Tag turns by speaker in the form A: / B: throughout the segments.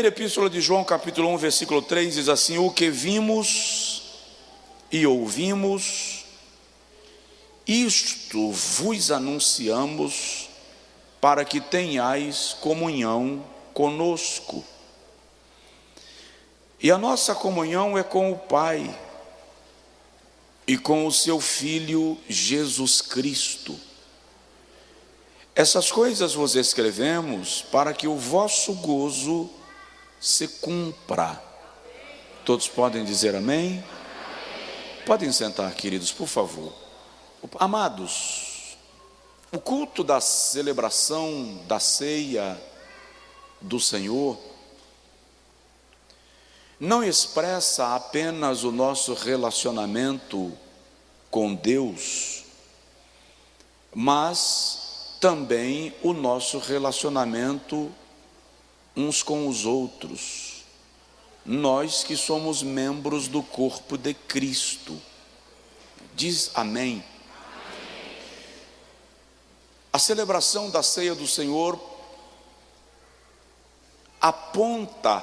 A: Primeira epístola de João, capítulo 1, versículo 3, diz assim: o que vimos e ouvimos, isto vos anunciamos, para que tenhais comunhão conosco. E a nossa comunhão é com o Pai e com o seu Filho Jesus Cristo. Essas coisas vos escrevemos para que o vosso gozo se cumpra. Todos podem dizer amém? Podem sentar, queridos, por favor. Amados, o culto da celebração da ceia do Senhor não expressa apenas o nosso relacionamento com Deus, mas também o nosso relacionamento uns com os outros, nós que somos membros do corpo de Cristo. Diz amém. A celebração da ceia do Senhor aponta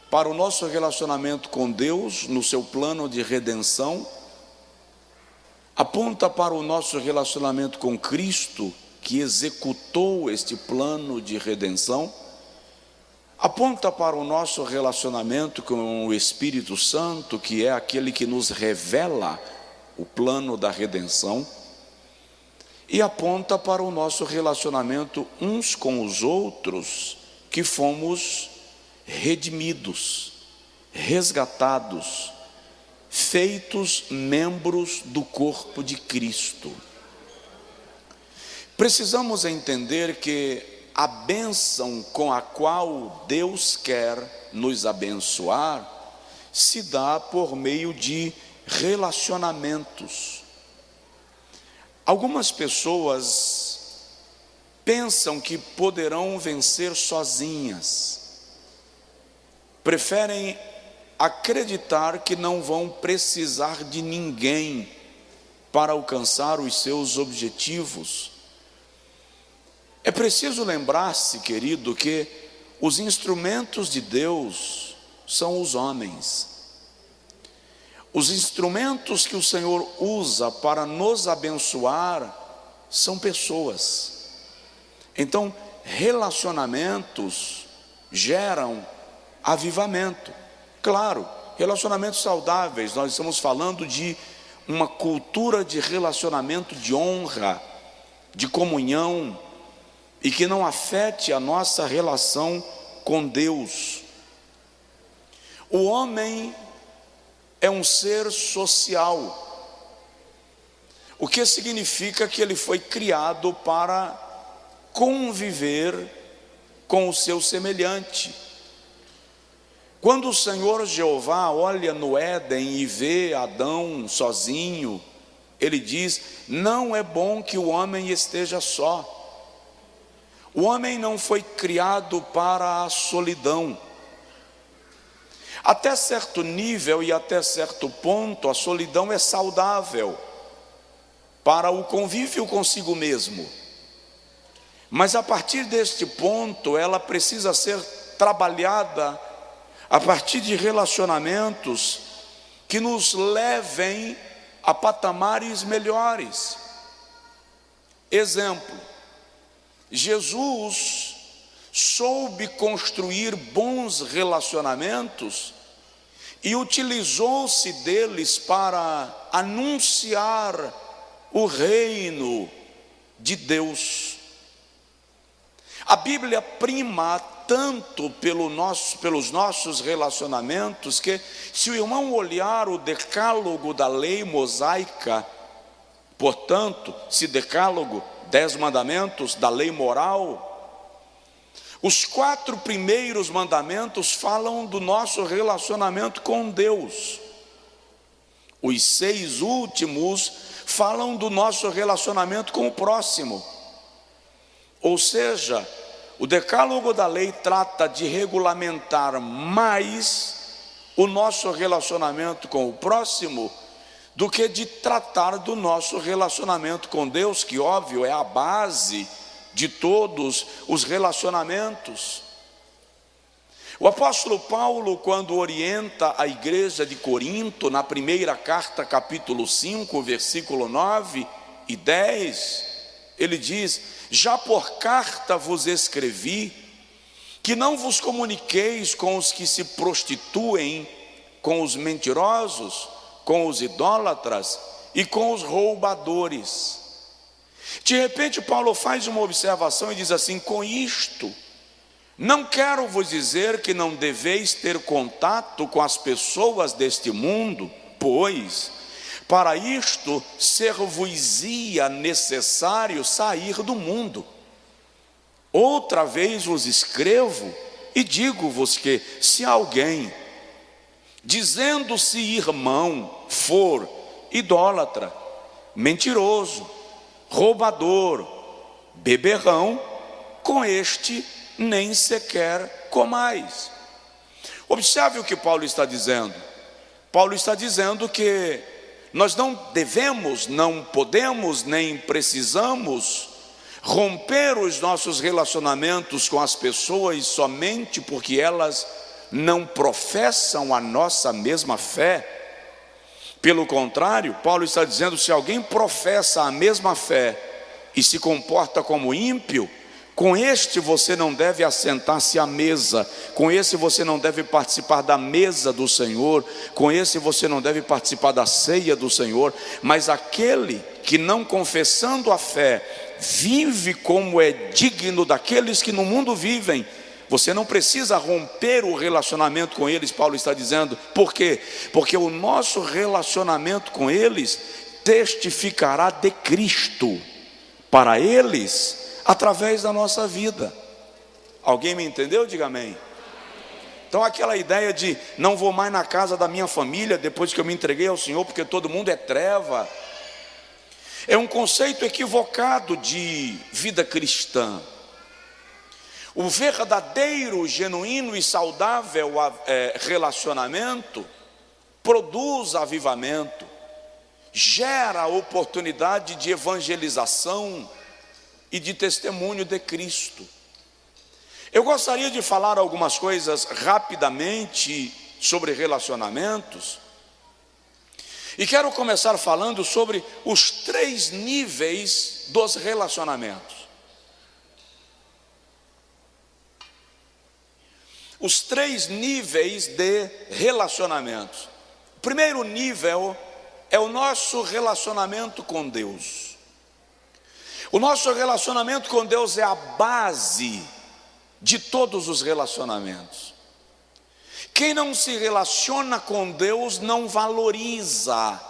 A: para o nosso relacionamento com Deus no seu plano de redenção, aponta para o nosso relacionamento com Cristo, que executou este plano de redenção, aponta para o nosso relacionamento com o Espírito Santo, que é aquele que nos revela o plano da redenção, e aponta para o nosso relacionamento uns com os outros, que fomos redimidos, resgatados, feitos membros do corpo de Cristo. Precisamos entender que a bênção com a qual Deus quer nos abençoar se dá por meio de relacionamentos. Algumas pessoas pensam que poderão vencer sozinhas, preferem acreditar que não vão precisar de ninguém para alcançar os seus objetivos. É preciso lembrar-se, querido, que os instrumentos de Deus são os homens. Os instrumentos que o Senhor usa para nos abençoar são pessoas. Então, relacionamentos geram avivamento. Claro, relacionamentos saudáveis, nós estamos falando de uma cultura de relacionamento de honra, de comunhão, e que não afete a nossa relação com Deus. O homem é um ser social, o que significa que ele foi criado para conviver com o seu semelhante. Quando o Senhor Jeová olha no Éden e vê Adão sozinho, ele diz: não é bom que o homem esteja só. O homem não foi criado para a solidão. Até certo nível e até certo ponto, a solidão é saudável para o convívio consigo mesmo. Mas a partir deste ponto, ela precisa ser trabalhada a partir de relacionamentos que nos levem a patamares melhores. Exemplo: Jesus soube construir bons relacionamentos e utilizou-se deles para anunciar o reino de Deus. A Bíblia prima tanto pelos nossos relacionamentos que, se o irmão olhar o decálogo da lei mosaica, portanto, se decálogo, 10 mandamentos da lei moral, os 4 primeiros mandamentos falam do nosso relacionamento com Deus. Os 6 últimos falam do nosso relacionamento com o próximo. Ou seja, o decálogo da lei trata de regulamentar mais o nosso relacionamento com o próximo do que de tratar do nosso relacionamento com Deus, que, óbvio, é a base de todos os relacionamentos. O apóstolo Paulo, quando orienta a igreja de Corinto, na primeira carta, capítulo 5, versículo 9 e 10, ele diz: já por carta vos escrevi, que não vos comuniqueis com os que se prostituem, com os mentirosos, com os idólatras e com os roubadores. De repente Paulo faz uma observação e diz assim: com isto, não quero vos dizer que não deveis ter contato com as pessoas deste mundo, pois para isto ser-vos-ia necessário sair do mundo. Outra vez vos escrevo e digo-vos que, se alguém, dizendo-se irmão, for idólatra, mentiroso, roubador, beberrão, com este nem sequer comais. Observe o que Paulo está dizendo. Paulo está dizendo que nós não devemos, não podemos, nem precisamos romper os nossos relacionamentos com as pessoas somente porque elas não professam a nossa mesma fé. Pelo contrário, Paulo está dizendo: se alguém professa a mesma fé e se comporta como ímpio, com este você não deve assentar-se à mesa, com esse você não deve participar da mesa do Senhor, com esse você não deve participar da ceia do Senhor. Mas aquele que, não confessando a fé, vive como é digno daqueles que no mundo vivem, você não precisa romper o relacionamento com eles. Paulo está dizendo. Por quê? Porque o nosso relacionamento com eles testificará de Cristo para eles, através da nossa vida. Alguém me entendeu? Diga amém. Então aquela ideia de não vou mais na casa da minha família depois que eu me entreguei ao Senhor, porque todo mundo é treva, é um conceito equivocado de vida cristã. O verdadeiro, genuíno e saudável relacionamento produz avivamento, gera oportunidade de evangelização e de testemunho de Cristo. Eu gostaria de falar algumas coisas rapidamente sobre relacionamentos, e quero começar falando sobre os 3 níveis dos relacionamentos. Os 3 níveis de relacionamentos. O primeiro nível é o nosso relacionamento com Deus. O nosso relacionamento com Deus é a base de todos os relacionamentos. Quem não se relaciona com Deus não valoriza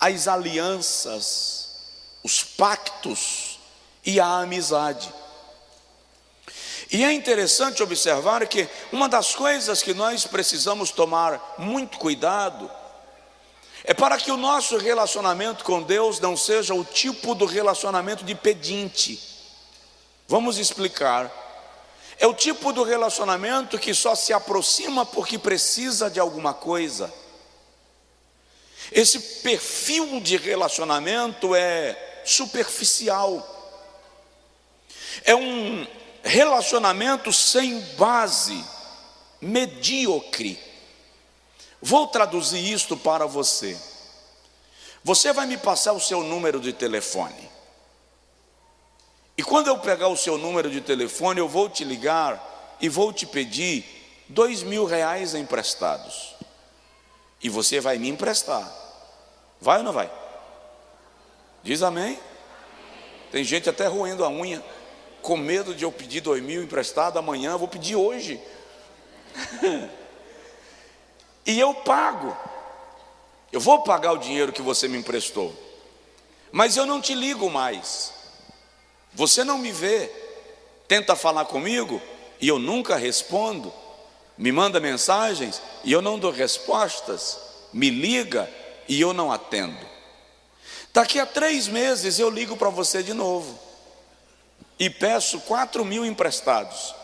A: as alianças, os pactos e a amizade. E é interessante observar que uma das coisas que nós precisamos tomar muito cuidado é para que o nosso relacionamento com Deus não seja o tipo do relacionamento de pedinte. Vamos explicar. É o tipo do relacionamento que só se aproxima porque precisa de alguma coisa. Esse perfil de relacionamento é superficial. É um relacionamento sem base, medíocre. Vou traduzir isto para você. Você vai me passar o seu número de telefone. E quando eu pegar o seu número de telefone, eu vou te ligar e vou te pedir R$2.000 emprestados. E você vai me emprestar. Vai ou não vai? Diz amém? Tem gente até roendo a unha, com medo de eu pedir 2.000 emprestado amanhã. Eu vou pedir hoje. E eu pago. Eu vou pagar o dinheiro que você me emprestou. Mas eu não te ligo mais. Você não me vê. Tenta falar comigo e eu nunca respondo. Me manda mensagens e eu não dou respostas. Me liga e eu não atendo. Daqui a 3 meses eu ligo para você de novo e peço 4.000 emprestados.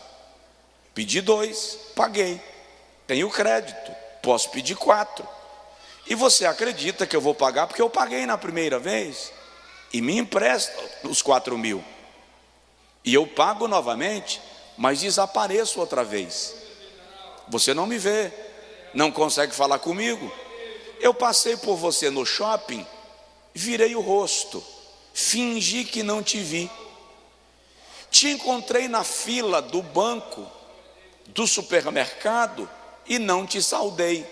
A: Pedi 2, paguei. Tenho crédito, posso pedir 4. E você acredita que eu vou pagar porque eu paguei na primeira vez e me empresta os 4.000. E eu pago novamente, mas desapareço outra vez. Você não me vê, não consegue falar comigo. Eu passei por você no shopping, virei o rosto, fingi que não te vi. Te encontrei na fila do banco, do supermercado e não te saudei.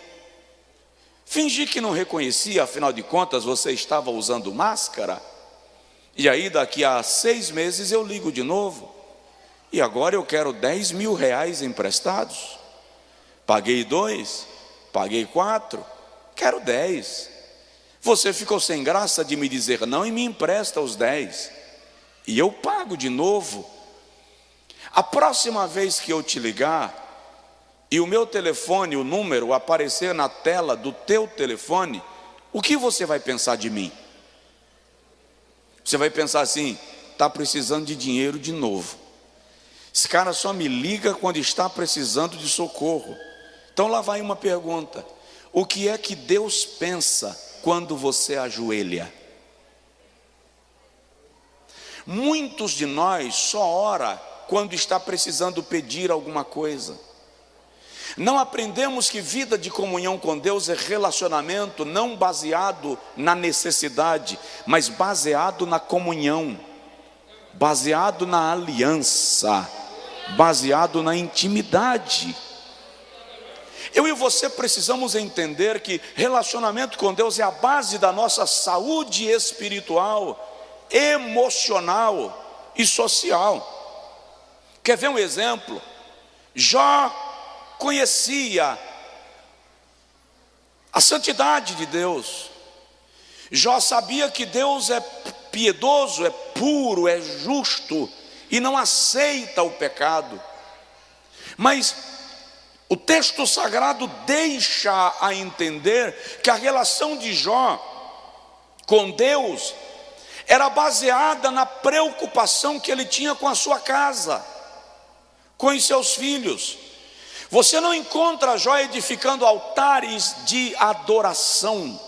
A: Fingi que não reconhecia, afinal de contas você estava usando máscara. E aí daqui a 6 meses eu ligo de novo. E agora eu quero 10 mil reais emprestados. Paguei 2, paguei 4, quero 10. Você ficou sem graça de me dizer não e me empresta os 10. E eu pago de novo. A próxima vez que eu te ligar e o meu telefone, o número aparecer na tela do teu telefone, o que você vai pensar de mim? Você vai pensar assim: está precisando de dinheiro de novo. Esse cara só me liga quando está precisando de socorro. Então lá vai uma pergunta: o que é que Deus pensa quando você ajoelha? Muitos de nós só ora quando está precisando pedir alguma coisa. Não aprendemos que vida de comunhão com Deus é relacionamento não baseado na necessidade, mas baseado na comunhão, baseado na aliança, baseado na intimidade. Eu e você precisamos entender que relacionamento com Deus é a base da nossa saúde espiritual, emocional e social. Quer ver um exemplo? Jó conhecia a santidade de Deus. Jó sabia que Deus é piedoso, é puro, é justo e não aceita o pecado. Mas o texto sagrado deixa a entender que a relação de Jó com Deus era baseada na preocupação que ele tinha com a sua casa, com os seus filhos. Você não encontra Jó edificando altares de adoração.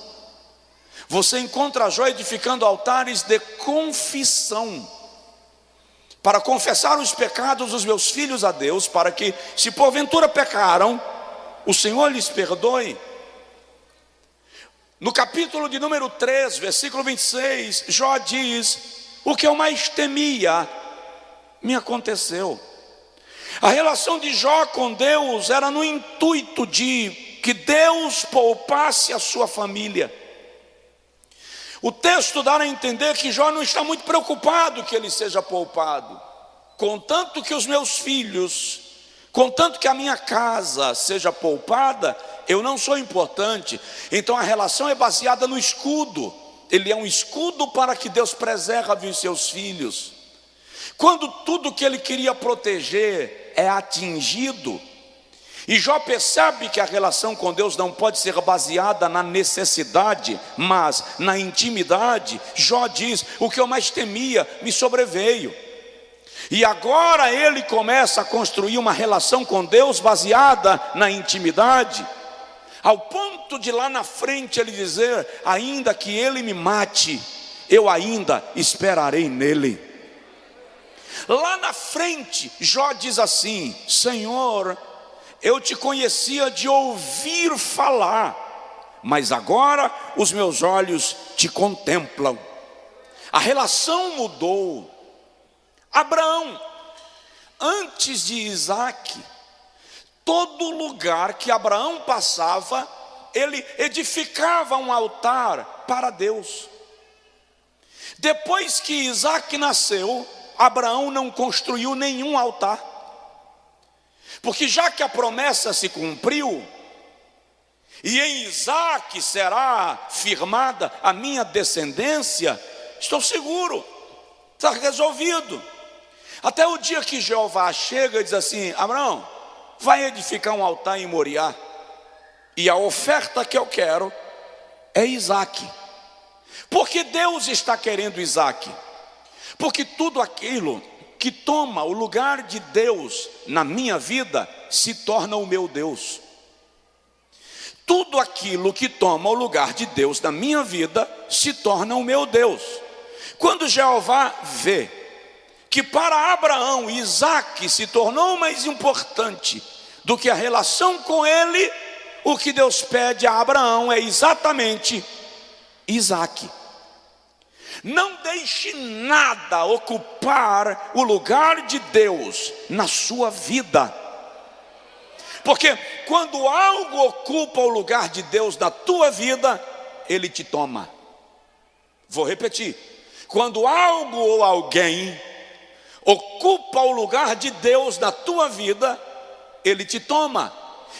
A: Você encontra Jó edificando altares de confissão, para confessar os pecados dos meus filhos a Deus, para que, se porventura pecaram, o Senhor lhes perdoe. No capítulo de número 3, versículo 26, Jó diz: o que eu mais temia me aconteceu. A relação de Jó com Deus era no intuito de que Deus poupasse a sua família. O texto dá a entender que Jó não está muito preocupado que ele seja poupado. Contanto que os meus filhos, contanto que a minha casa seja poupada, eu não sou importante. Então a relação é baseada no escudo. Ele é um escudo para que Deus preserve os seus filhos. Quando tudo que ele queria proteger é atingido, e Jó percebe que a relação com Deus não pode ser baseada na necessidade, mas na intimidade, Jó diz: o que eu mais temia me sobreveio. E agora ele começa a construir uma relação com Deus baseada na intimidade, ao ponto de lá na frente ele dizer: ainda que ele me mate, eu ainda esperarei nele. Lá na frente, Jó diz assim: Senhor, eu te conhecia de ouvir falar, mas agora os meus olhos te contemplam. A relação mudou. Abraão, antes de Isaac, todo lugar que Abraão passava, ele edificava um altar para Deus. Depois que Isaac nasceu, Abraão não construiu nenhum altar, porque já que a promessa se cumpriu, e em Isaac será firmada a minha descendência, estou seguro, está resolvido. Até o dia que Jeová chega e diz assim: Abraão, vai edificar um altar em Moriá, e a oferta que eu quero é Isaac. Porque Deus está querendo Isaac? Porque tudo aquilo que toma o lugar de Deus na minha vida se torna o meu Deus. Tudo aquilo que toma o lugar de Deus na minha vida se torna o meu Deus. Quando Jeová vê que para Abraão Isaac se tornou mais importante do que a relação com ele, o que Deus pede a Abraão é exatamente Isaque. Não deixe nada ocupar o lugar de Deus na sua vida. Porque quando algo ocupa o lugar de Deus na tua vida, Ele te toma. Vou repetir. Quando algo ou alguém ocupa o lugar de Deus na tua vida, Ele te toma.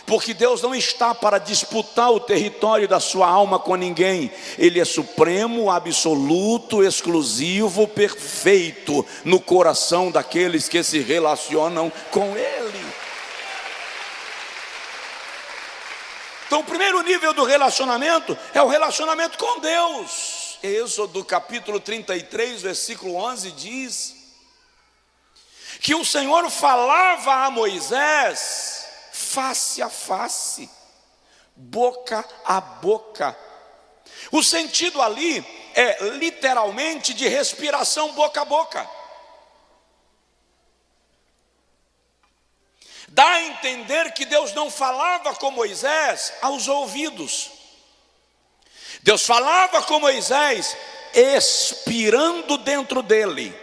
A: Porque Deus não está para disputar o território da sua alma com ninguém. Ele é supremo, absoluto, exclusivo, perfeito no coração daqueles que se relacionam com Ele. Então o primeiro nível do relacionamento é o relacionamento com Deus. Êxodo capítulo 33, versículo 11 diz que o Senhor falava a Moisés face a face, boca a boca. O sentido ali é literalmente de respiração boca a boca. Dá a entender que Deus não falava com Moisés aos ouvidos. Deus falava com Moisés expirando dentro dele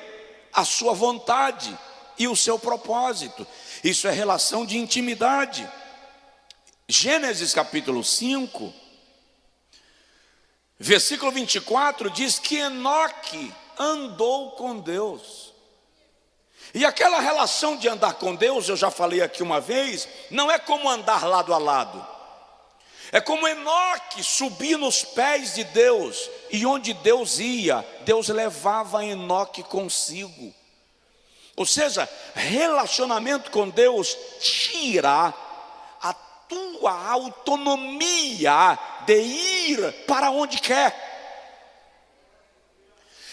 A: a sua vontade e o seu propósito. Isso é relação de intimidade. Gênesis capítulo 5, versículo 24 diz que Enoque andou com Deus. E aquela relação de andar com Deus, eu já falei aqui uma vez, não é como andar lado a lado. É como Enoque subir nos pés de Deus, e onde Deus ia, Deus levava Enoque consigo. Ou seja, relacionamento com Deus tira a tua autonomia de ir para onde quer.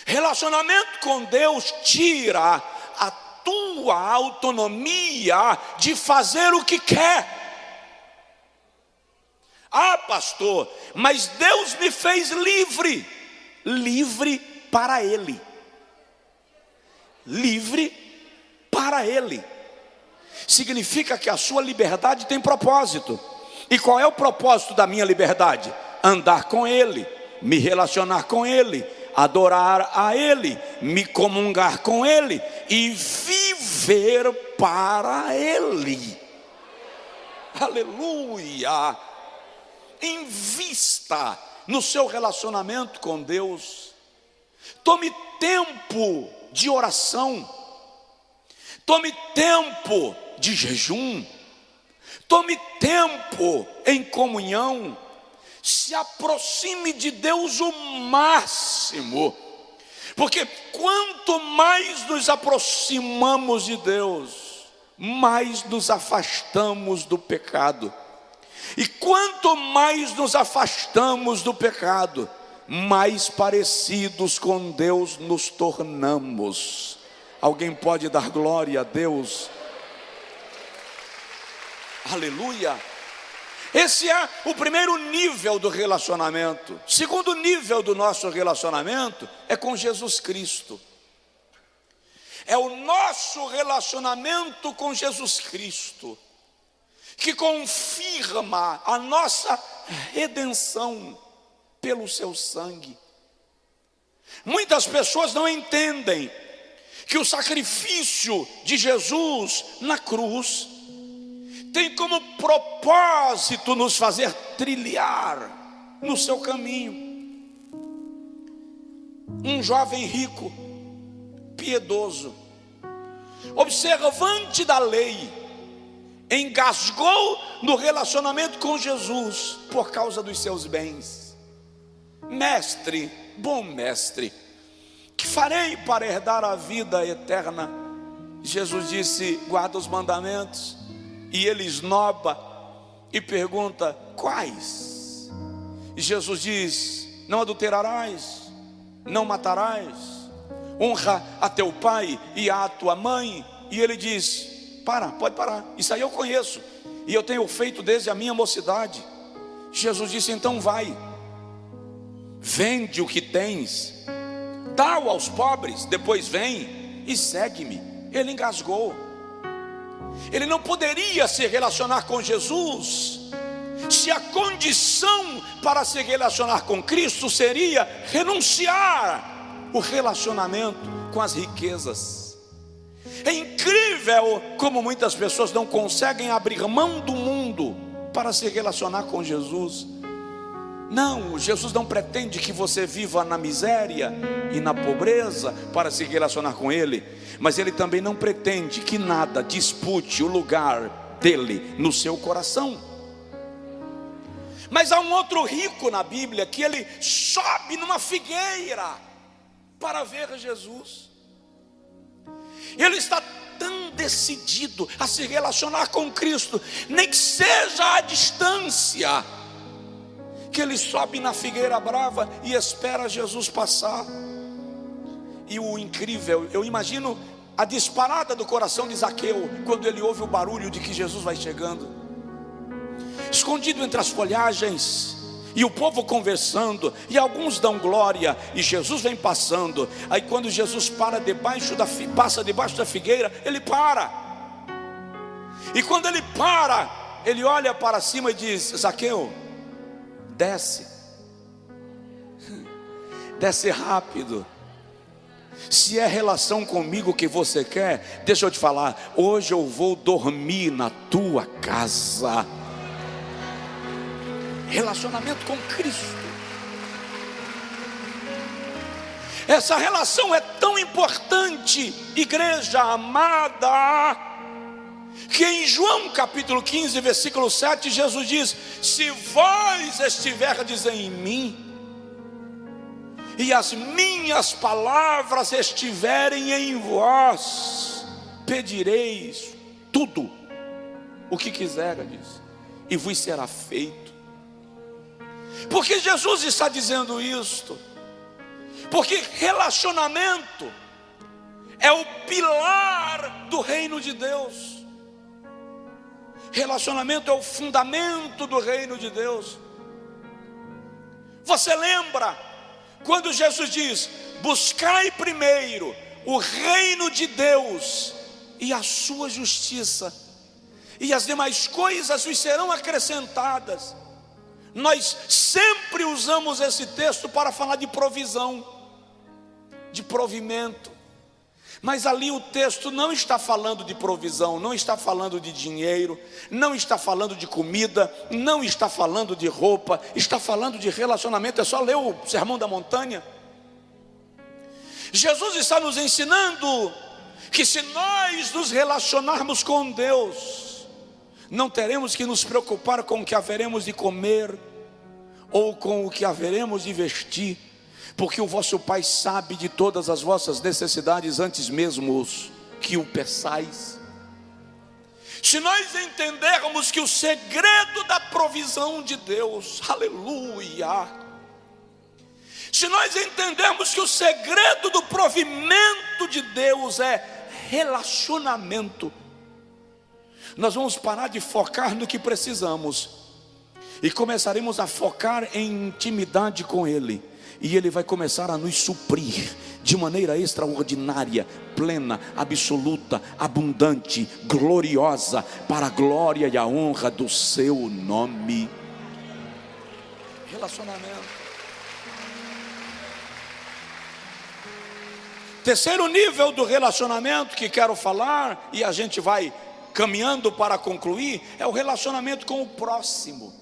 A: Relacionamento com Deus tira a tua autonomia de fazer o que quer. Ah, pastor, mas Deus me fez livre. Livre para Ele. Livre para Ele. Significa que a sua liberdade tem propósito. E qual é o propósito da minha liberdade? Andar com Ele, me relacionar com Ele, adorar a Ele, me comungar com Ele e viver para Ele. Aleluia! Invista no seu relacionamento com Deus. Tome tempo de oração. Tome tempo de jejum. Tome tempo em comunhão. Se aproxime de Deus o máximo. Porque quanto mais nos aproximamos de Deus, mais nos afastamos do pecado. E quanto mais nos afastamos do pecado, mais parecidos com Deus nos tornamos. Alguém pode dar glória a Deus? Aleluia! Esse é o primeiro nível do relacionamento. Segundo nível do nosso relacionamento é com Jesus Cristo. É o nosso relacionamento com Jesus Cristo que confirma a nossa redenção pelo seu sangue. Muitas pessoas não entendem que o sacrifício de Jesus na cruz tem como propósito nos fazer trilhar no seu caminho. Um jovem rico, piedoso, observante da lei, engasgou no relacionamento com Jesus por causa dos seus bens. Mestre, bom mestre, que farei para herdar a vida eterna? Jesus disse: guarda os mandamentos. E ele esnoba e pergunta: quais? E Jesus diz: não adulterarás, não matarás, honra a teu pai e a tua mãe. E ele diz: pode parar, isso aí eu conheço, e eu tenho feito desde a minha mocidade. Jesus disse: então vai, vende o que tens, dá-o aos pobres, depois vem e segue-me. Ele engasgou. Ele não poderia se relacionar com Jesus se a condição para se relacionar com Cristo seria renunciar o relacionamento com as riquezas. É incrível como muitas pessoas não conseguem abrir mão do mundo para se relacionar com Jesus. Não, Jesus não pretende que você viva na miséria e na pobreza para se relacionar com Ele, mas Ele também não pretende que nada dispute o lugar dele no seu coração. Mas há um outro rico na Bíblia que ele sobe numa figueira para ver Jesus. Ele está tão decidido a se relacionar com Cristo, nem que seja à distância, que ele sobe na figueira brava e espera Jesus passar. E o incrível, eu imagino a disparada do coração de Zaqueu quando ele ouve o barulho de que Jesus vai chegando, escondido entre as folhagens, e o povo conversando, e alguns dão glória, e Jesus vem passando. Aí quando Jesus passa debaixo da figueira, ele para. E quando ele para, ele olha para cima e diz: Zaqueu, desce rápido. Se é relação comigo que você quer, deixa eu te falar, hoje eu vou dormir na tua casa. Relacionamento com Cristo. Essa relação é tão importante, igreja amada, que em João capítulo 15, versículo 7, Jesus diz: se vós estiverdes em mim, e as minhas palavras estiverem em vós, pedireis tudo o que quiserdes, e vos será feito. Porque Jesus está dizendo isto? Porque relacionamento é o pilar do reino de Deus. Relacionamento é o fundamento do reino de Deus. Você lembra quando Jesus diz: buscai primeiro o reino de Deus e a sua justiça, e as demais coisas vos serão acrescentadas. Nós sempre usamos esse texto para falar de provisão, de provimento, mas ali o texto não está falando de provisão, não está falando de dinheiro, não está falando de comida, não está falando de roupa, está falando de relacionamento. É só ler o Sermão da Montanha. Jesus está nos ensinando que se nós nos relacionarmos com Deus, não teremos que nos preocupar com o que haveremos de comer ou com o que haveremos de vestir, porque o vosso Pai sabe de todas as vossas necessidades antes mesmo que o peçais. Se nós entendermos que o segredo da provisão de Deus, aleluia, se nós entendermos que o segredo do provimento de Deus é relacionamento, nós vamos parar de focar no que precisamos e começaremos a focar em intimidade com Ele, e Ele vai começar a nos suprir de maneira extraordinária, plena, absoluta, abundante, gloriosa, para a glória e a honra do seu nome. Relacionamento. Terceiro nível do relacionamento que quero falar, e a gente vai caminhando para concluir, é o relacionamento com o próximo.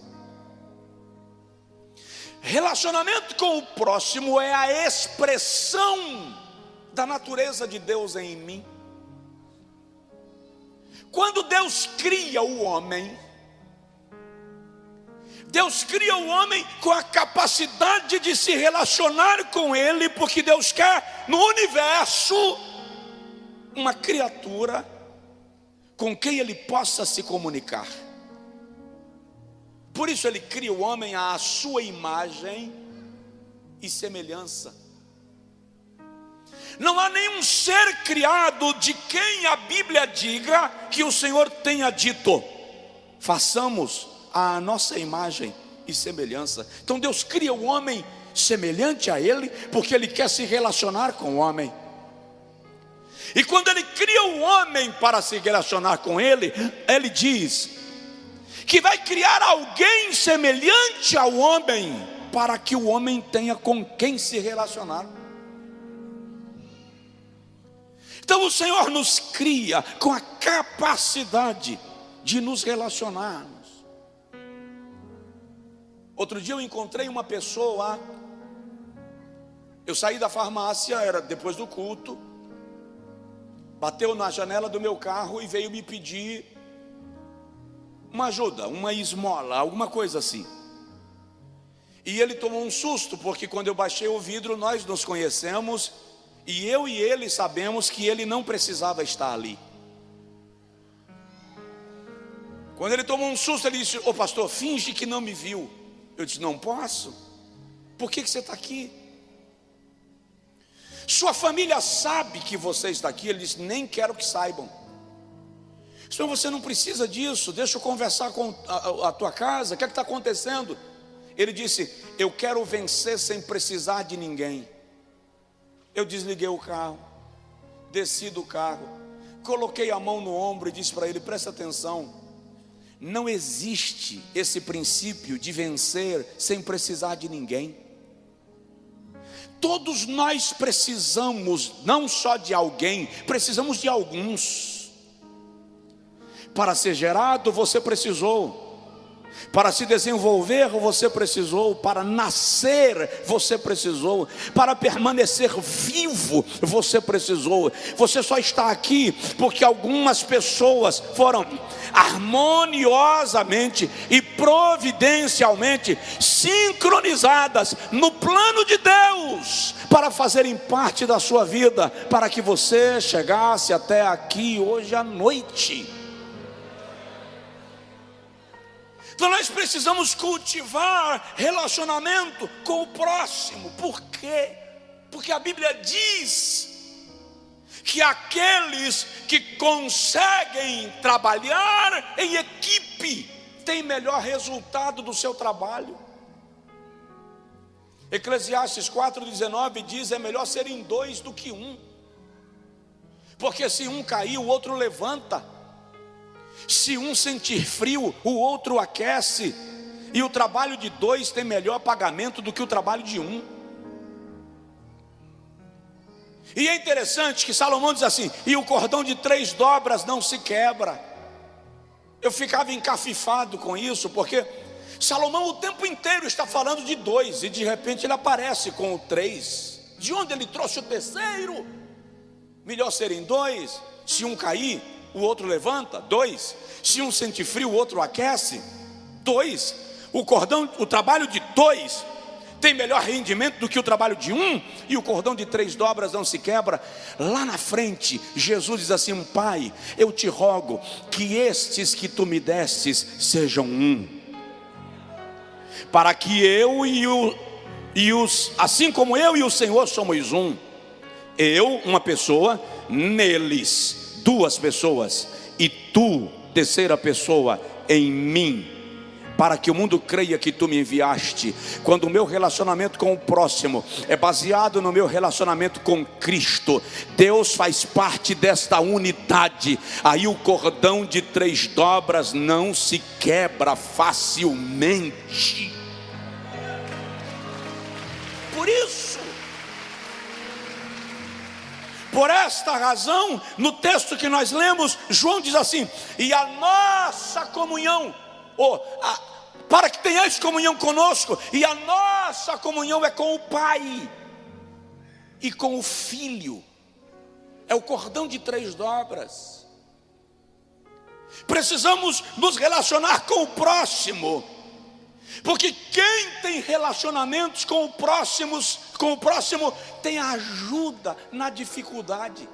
A: Relacionamento com o próximo é a expressão da natureza de Deus em mim. Quando Deus cria o homem, Deus cria o homem com a capacidade de se relacionar com Ele, porque Deus quer no universo uma criatura com quem Ele possa se comunicar. Por isso Ele cria o homem à sua imagem e semelhança. Não há nenhum ser criado de quem a Bíblia diga que o Senhor tenha dito: façamos a nossa imagem e semelhança. Então Deus cria o homem semelhante a Ele, porque Ele quer se relacionar com o homem. E quando ele cria o homem para se relacionar com ele, ele diz que vai criar alguém semelhante ao homem, para que o homem tenha com quem se relacionar. Então o Senhor nos cria com a capacidade de nos relacionarmos. Outro dia eu encontrei uma pessoa, eu saí da farmácia, era depois do culto, bateu na janela do meu carro e veio me pedir uma ajuda, uma esmola, alguma coisa assim. E ele tomou um susto, porque quando eu baixei o vidro, nós nos conhecemos, e eu e ele sabemos que ele não precisava estar ali. Quando ele tomou um susto, ele disse: ô pastor, finge que não me viu. Eu disse: não posso. Por que você está aqui? Sua família sabe que você está aqui. Ele disse: nem quero que saibam. Senhor, você não precisa disso, deixa eu conversar com a tua casa, o que é que está acontecendo? Ele disse: eu quero vencer sem precisar de ninguém. Eu desliguei o carro, desci do carro, coloquei a mão no ombro e disse para ele: presta atenção, não existe esse princípio de vencer sem precisar de ninguém. Todos nós precisamos não só de alguém, precisamos de alguns. Para ser gerado você precisou, para se desenvolver você precisou, para nascer você precisou, para permanecer vivo você precisou. Você só está aqui porque algumas pessoas foram harmoniosamente e providencialmente sincronizadas no plano de Deus para fazerem parte da sua vida, para que você chegasse até aqui hoje à noite. Então nós precisamos cultivar relacionamento com o próximo. Por quê? Porque a Bíblia diz que aqueles que conseguem trabalhar em equipe têm melhor resultado do seu trabalho. Eclesiastes 4,19 diz: é melhor serem dois do que um, porque se um cair, o outro levanta. Se um sentir frio, o outro aquece. E o trabalho de dois tem melhor pagamento do que o trabalho de um. E é interessante que Salomão diz assim: e o cordão de 3 dobras não se quebra. Eu ficava encafifado com isso, porque Salomão o tempo inteiro está falando de 2, e de repente ele aparece com o 3. De onde ele trouxe o terceiro? Melhor serem 2. Se um cair, o outro levanta. 2. Se um sente frio, o outro aquece. 2. O trabalho de 2 tem melhor rendimento do que o trabalho de 1. E o cordão de 3 dobras não se quebra. Lá na frente, Jesus diz assim: Pai, eu te rogo que estes que tu me destes sejam um, para que eu assim como eu e o Senhor somos um. Eu, uma pessoa, neles, 2 pessoas, e tu, terceira pessoa, em mim, para que o mundo creia que tu me enviaste. Quando o meu relacionamento com o próximo é baseado no meu relacionamento com Cristo, Deus faz parte desta unidade. Aí o cordão de 3 dobras não se quebra facilmente. Por isso, por esta razão, no texto que nós lemos, João diz assim: e a nossa comunhão, para que tenhais comunhão conosco, e a nossa comunhão é com o Pai e com o Filho. É o cordão de 3 dobras. Precisamos nos relacionar com o próximo, porque quem tem relacionamentos com o próximo tem ajuda na dificuldade.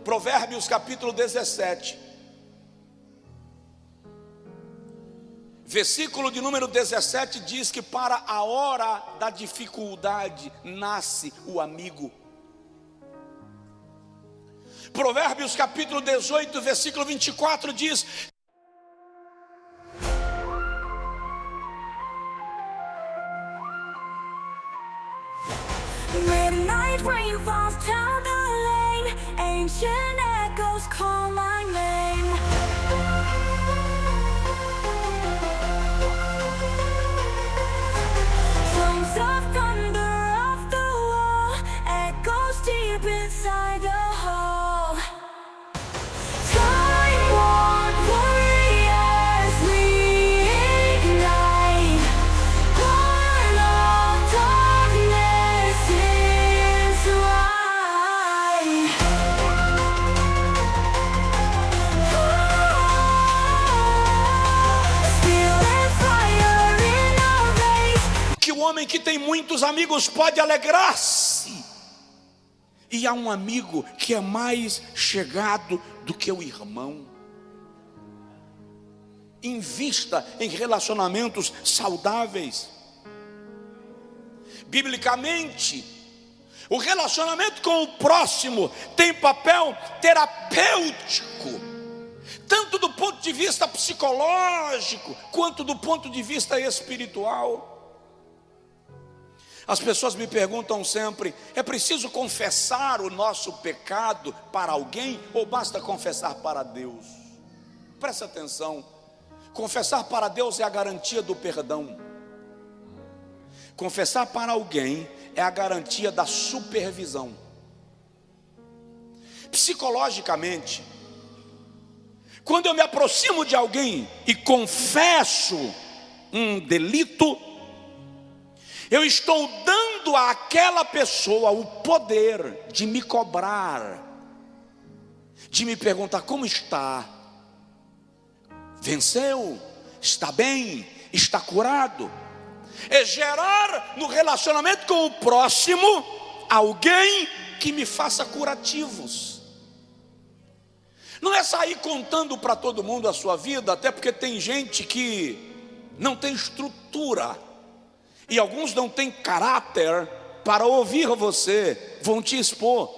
A: Provérbios capítulo 17, versículo de número 17 diz que para a hora da dificuldade nasce o amigo. Provérbios capítulo 18, versículo 24 diz:
B: When revolves down the lane, ancient echoes call my name. Drums of thunder off the wall, echoes deep inside the hall. Time-worn warriors reignite, born of darkness is light. Steel and fire in a race.
A: Que o homem que tem muitos amigos pode alegrar-se, e há um amigo que é mais chegado do que o irmão. Invista em relacionamentos saudáveis. Biblicamente, o relacionamento com o próximo tem papel terapêutico, tanto do ponto de vista psicológico, quanto do ponto de vista espiritual. As pessoas me perguntam sempre: é preciso confessar o nosso pecado para alguém ou basta confessar para Deus? Presta atenção, confessar para Deus é a garantia do perdão. Confessar para alguém é a garantia da supervisão. Psicologicamente, quando eu me aproximo de alguém e confesso um delito, eu estou dando àquela pessoa o poder de me cobrar, de me perguntar como está, venceu, está bem, está curado. É gerar no relacionamento com o próximo alguém que me faça curativos. Não é sair contando para todo mundo a sua vida, até porque tem gente que não tem estrutura, e alguns não têm caráter para ouvir você, vão te expor.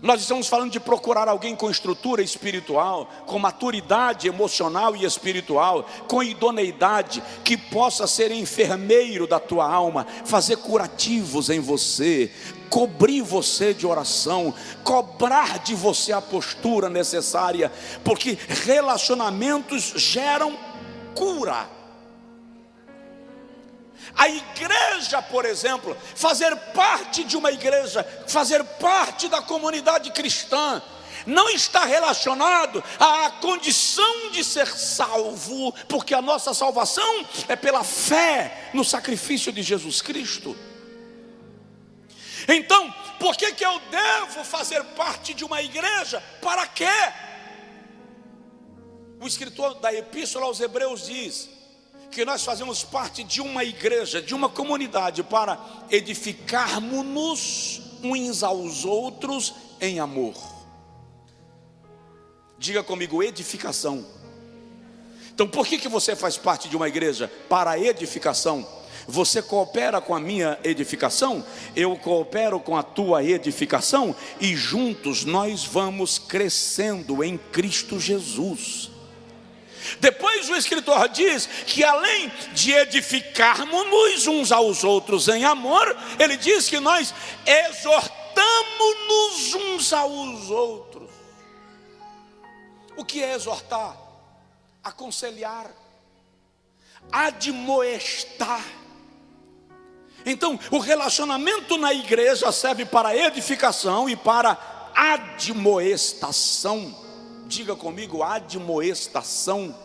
A: Nós estamos falando de procurar alguém com estrutura espiritual, com maturidade emocional e espiritual, com idoneidade, que possa ser enfermeiro da tua alma, fazer curativos em você, cobrir você de oração, cobrar de você a postura necessária, porque relacionamentos geram cura. A igreja, por exemplo, fazer parte de uma igreja, fazer parte da comunidade cristã, não está relacionado à condição de ser salvo, porque a nossa salvação é pela fé no sacrifício de Jesus Cristo. Então, por que eu devo fazer parte de uma igreja? Para quê? O escritor da Epístola aos Hebreus diz que nós fazemos parte de uma igreja, de uma comunidade, para edificarmos-nos uns aos outros em amor. Diga comigo, edificação. Então por que você faz parte de uma igreja? Para a edificação. Você coopera com a minha edificação, eu coopero com a tua edificação, e juntos nós vamos crescendo em Cristo Jesus. Depois o escritor diz que além de edificarmos-nos uns aos outros em amor, ele diz que nós exortamos-nos uns aos outros. O que é exortar? Aconselhar, admoestar. Então o relacionamento na igreja serve para edificação e para admoestação. Diga comigo, admoestação.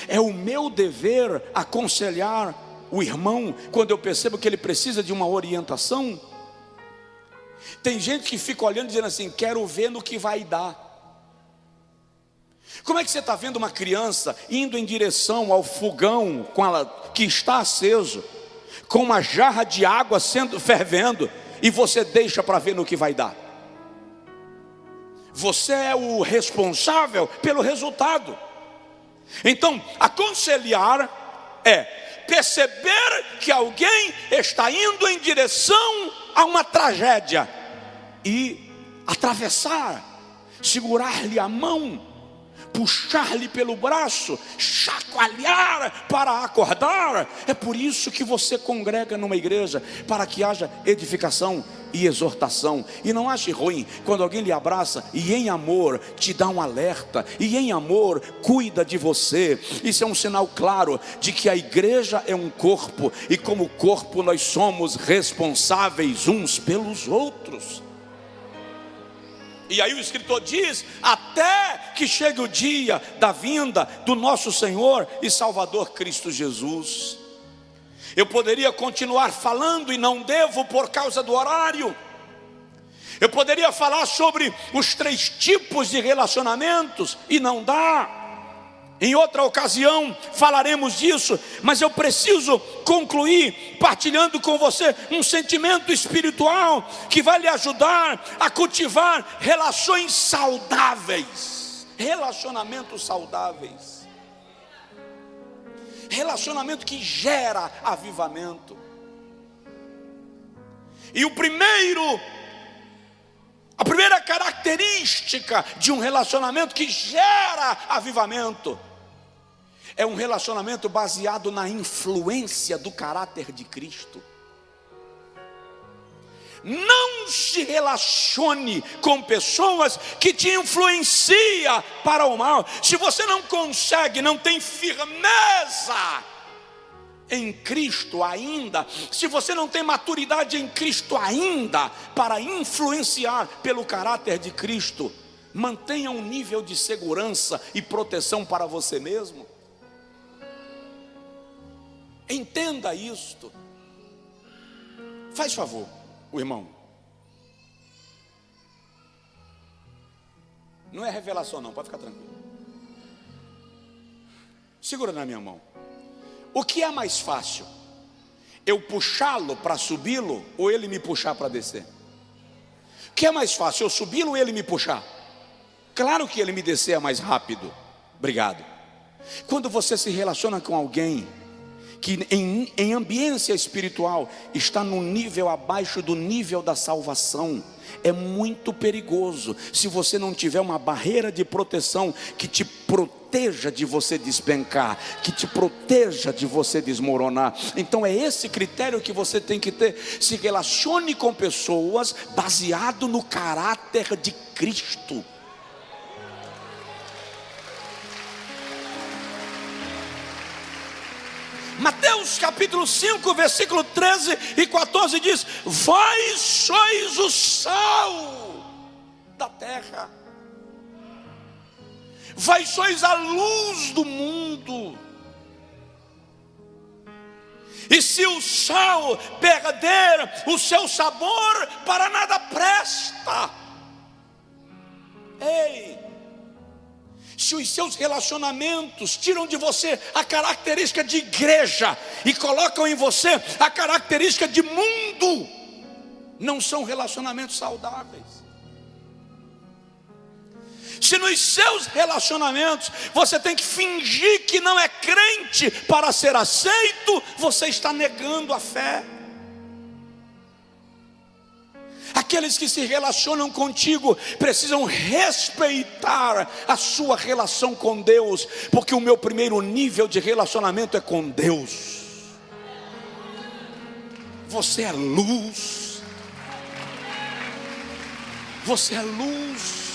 A: É o meu dever aconselhar o irmão quando eu percebo que ele precisa de uma orientação. Tem gente que fica olhando dizendo assim: quero ver no que vai dar. Como é que você está vendo uma criança indo em direção ao fogão que está aceso, com uma jarra de água fervendo, e você deixa para ver no que vai dar? Você é o responsável pelo resultado. Então, aconselhar é perceber que alguém está indo em direção a uma tragédia e atravessar, segurar-lhe a mão, puxar-lhe pelo braço, chacoalhar para acordar. É por isso que você congrega numa igreja, para que haja edificação. e exortação. E não ache ruim quando alguém lhe abraça e em amor te dá um alerta, e em amor cuida de você. Isso é um sinal claro de que a igreja é um corpo, e como corpo nós somos responsáveis uns pelos outros. E aí o escritor diz: até que chegue o dia da vinda do nosso Senhor e Salvador Cristo Jesus. Eu poderia continuar falando e não devo por causa do horário. Eu poderia falar sobre os 3 tipos de relacionamentos e não dá. Em outra ocasião falaremos disso, mas eu preciso concluir partilhando com você um sentimento espiritual que vai lhe ajudar a cultivar relações saudáveis. Relacionamentos saudáveis. Relacionamento que gera avivamento. E a primeira característica de um relacionamento que gera avivamento é um relacionamento baseado na influência do caráter de Cristo. Não se relacione com pessoas que te influenciam para o mal. Se você não consegue, não tem firmeza em Cristo ainda, se você não tem maturidade em Cristo ainda para influenciar pelo caráter de Cristo, mantenha um nível de segurança e proteção para você mesmo. Entenda isto. Faz favor, o irmão. Não é revelação não, pode ficar tranquilo. Segura na minha mão. O que é mais fácil? Eu puxá-lo para subi-lo ou ele me puxar para descer? O que é mais fácil? Eu subi-lo ou ele me puxar? Claro que ele me descer é mais rápido. Obrigado. Quando você se relaciona com alguém que em ambiência espiritual está num nível abaixo do nível da salvação, é muito perigoso se você não tiver uma barreira de proteção que te proteja de você despencar, que te proteja de você desmoronar. Então é esse critério que você tem que ter. Se relacione com pessoas baseado no caráter de Cristo. Mateus capítulo 5, versículo 13 e 14 diz: vós sois o sal da terra, vós sois a luz do mundo. E se o sal perder o seu sabor, para nada presta. Ei, se os seus relacionamentos tiram de você a característica de igreja e colocam em você a característica de mundo, não são relacionamentos saudáveis. Se nos seus relacionamentos você tem que fingir que não é crente para ser aceito, você está negando a fé. Aqueles que se relacionam contigo precisam respeitar a sua relação com Deus, porque o meu primeiro nível de relacionamento é com Deus. Você é luz. Você é luz.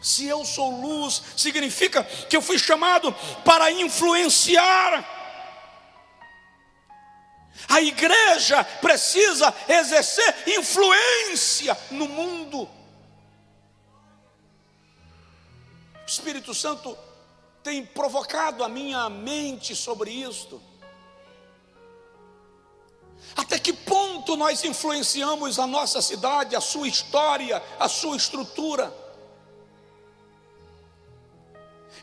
A: Se eu sou luz, significa que eu fui chamado para influenciar. A igreja precisa exercer influência no mundo. O Espírito Santo tem provocado a minha mente sobre isto. Até que ponto nós influenciamos a nossa cidade, a sua história, a sua estrutura?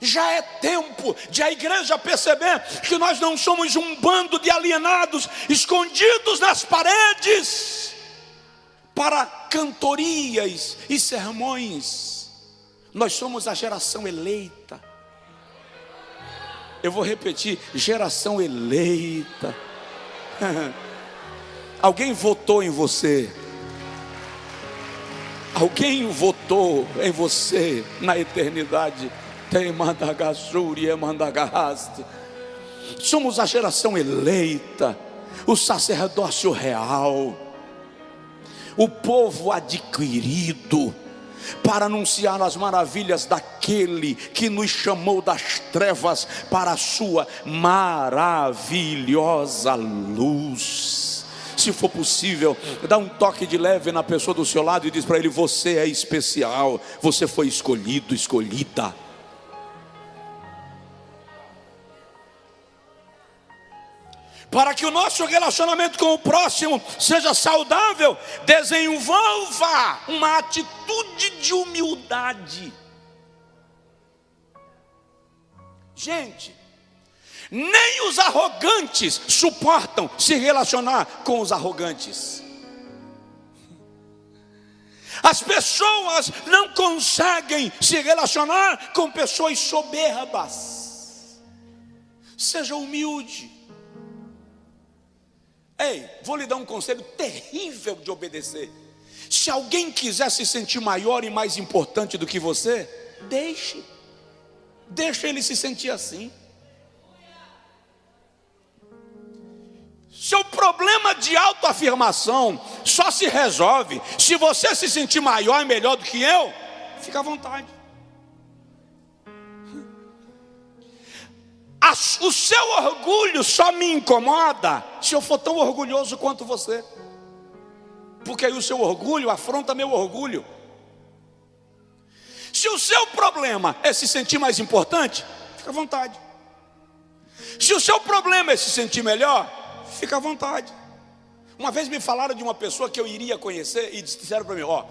A: Já é tempo de a igreja perceber que nós não somos um bando de alienados escondidos nas paredes para cantorias e sermões. Nós somos a geração eleita. Eu vou repetir: geração eleita. Alguém votou em você. Alguém votou em você na eternidade. somos a geração eleita, o sacerdócio real, o povo adquirido, para anunciar as maravilhas daquele que nos chamou das trevas para a sua maravilhosa luz. Se for possível, dá um toque de leve na pessoa do seu lado e diz para ele: você é especial, você foi escolhido, escolhida. Para que o nosso relacionamento com o próximo seja saudável, desenvolva uma atitude de humildade. Gente, nem os arrogantes suportam se relacionar com os arrogantes. As pessoas não conseguem se relacionar com pessoas soberbas. Seja humilde. Ei, vou lhe dar um conselho terrível de obedecer. Se alguém quiser se sentir maior e mais importante do que você, deixe ele se sentir assim. Seu problema de autoafirmação só se resolve se você se sentir maior e melhor do que eu. Fica à vontade. O seu orgulho só me incomoda se eu for tão orgulhoso quanto você, porque aí o seu orgulho afronta meu orgulho. Se o seu problema é se sentir mais importante, fica à vontade. Se o seu problema é se sentir melhor, fica à vontade. Uma vez me falaram de uma pessoa que eu iria conhecer e disseram para mim: ó,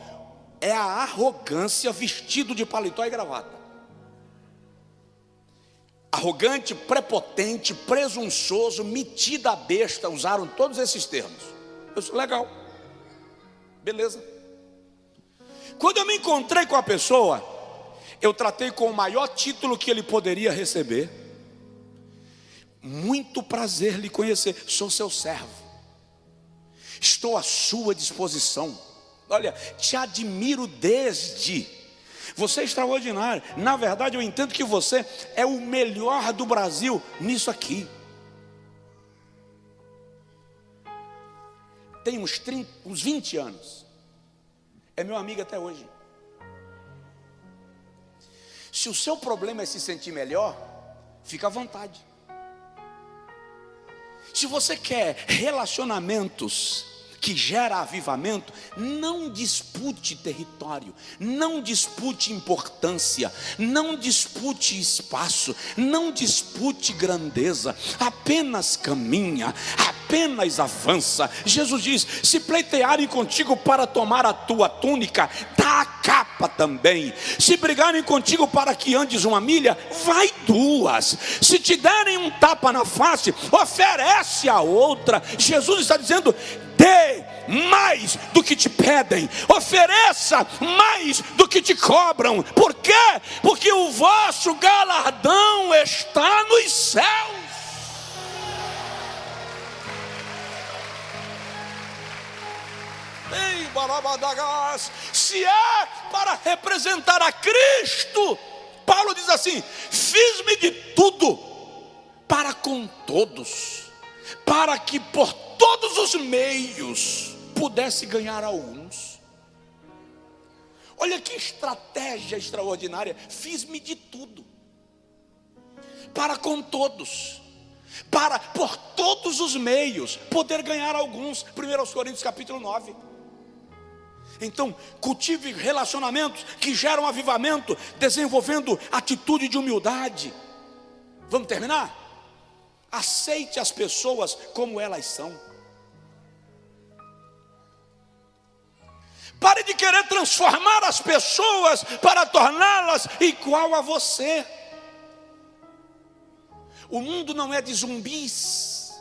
A: é a arrogância vestido de paletó e gravata. Arrogante, prepotente, presunçoso, metida besta, usaram todos esses termos. Eu disse: legal, beleza. Quando eu me encontrei com a pessoa, eu tratei com o maior título que ele poderia receber: muito prazer lhe conhecer, sou seu servo, estou à sua disposição. Olha, te admiro desde... Você é extraordinário. Na verdade, eu entendo que você é o melhor do Brasil nisso aqui. Tem uns 20 anos. É meu amigo até hoje. Se o seu problema é se sentir melhor, fica à vontade. Se você quer relacionamentos que gera avivamento, não dispute território, não dispute importância, não dispute espaço, não dispute grandeza, apenas caminha, apenas avança. Jesus diz: se pleitearem contigo para tomar a tua túnica, dá a capa também. Se brigarem contigo para que andes 1 milha, vai 2. Se te derem um tapa na face, oferece a outra. Jesus está dizendo: dê mais do que te pedem, ofereça mais do que te cobram. Por quê? Porque o vosso galardão está nos céus. Ei, barabadagas, se é para representar a Cristo, Paulo diz assim: fiz-me de tudo para com todos, para que por todos os meios pudesse ganhar alguns. Olha que estratégia extraordinária. Fiz-me de tudo para com todos, para por todos os meios poder ganhar alguns. 1 Coríntios capítulo 9. Então, cultive relacionamentos que geram avivamento, desenvolvendo atitude de humildade. Vamos terminar? Aceite as pessoas como elas são. Pare de querer transformar as pessoas para torná-las igual a você. O mundo não é de zumbis.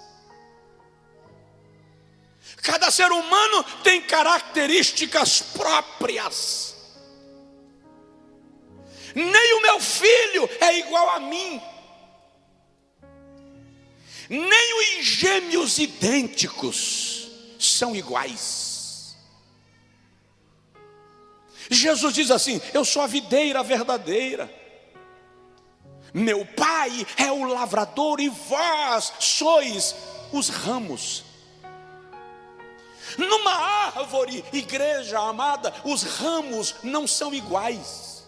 A: Cada ser humano tem características próprias. Nem o meu filho é igual a mim. Nem os gêmeos idênticos são iguais. Jesus diz assim: eu sou a videira verdadeira. Meu Pai é o lavrador e vós sois os ramos. Numa árvore, igreja amada, os ramos não são iguais.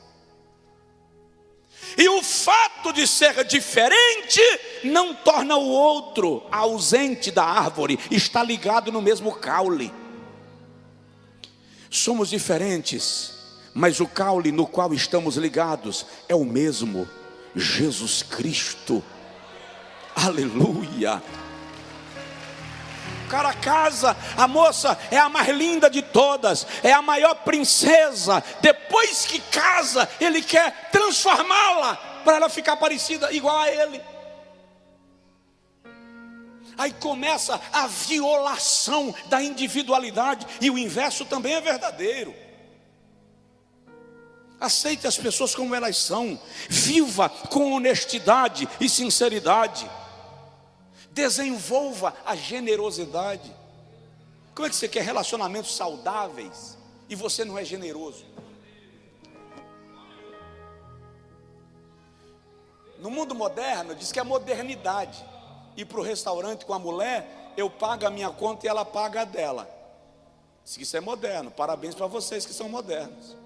A: E o fato de ser diferente não torna o outro ausente da árvore, está ligado no mesmo caule. Somos diferentes, mas o caule no qual estamos ligados é o mesmo, Jesus Cristo. Aleluia. O cara casa, a moça é a mais linda de todas, é a maior princesa. Depois que casa, ele quer transformá-la para ela ficar parecida igual a ele. Aí começa a violação da individualidade, e o inverso também é verdadeiro. Aceite as pessoas como elas são, viva com honestidade e sinceridade, desenvolva a generosidade. Como é que você quer relacionamentos saudáveis e você não é generoso? No mundo moderno, diz que é modernidade ir para o restaurante com a mulher, eu pago a minha conta e ela paga a dela. Diz que isso é moderno. Parabéns para vocês que são modernos.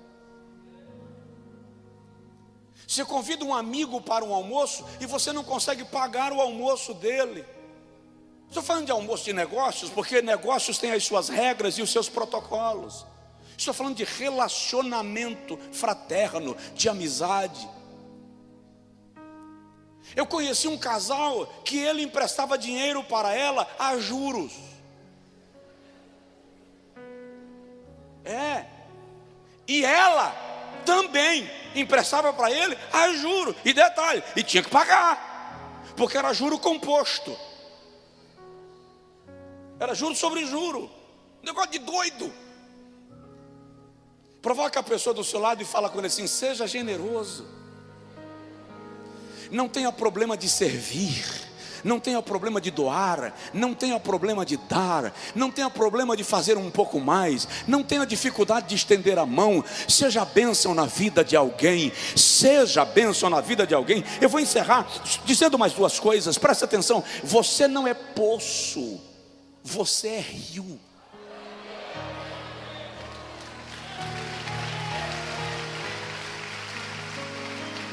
A: Você convida um amigo para um almoço e você não consegue pagar o almoço dele. Estou falando de almoço de negócios, porque negócios têm as suas regras e os seus protocolos. Estou falando de relacionamento fraterno, de amizade. Eu conheci um casal que ele emprestava dinheiro para ela a juros. E ela também emprestava para ele a juros. E detalhe, e tinha que pagar, porque era juro composto. Era juro sobre juro. Negócio de doido. Provoca a pessoa do seu lado e fala com ele assim: seja generoso. Não tenha problema de servir, não tenha problema de doar, não tenha problema de dar, não tenha problema de fazer um pouco mais, não tenha dificuldade de estender a mão. Seja bênção na vida de alguém, seja bênção na vida de alguém. Eu vou encerrar dizendo mais duas coisas, presta atenção. Você não é poço, você é rio.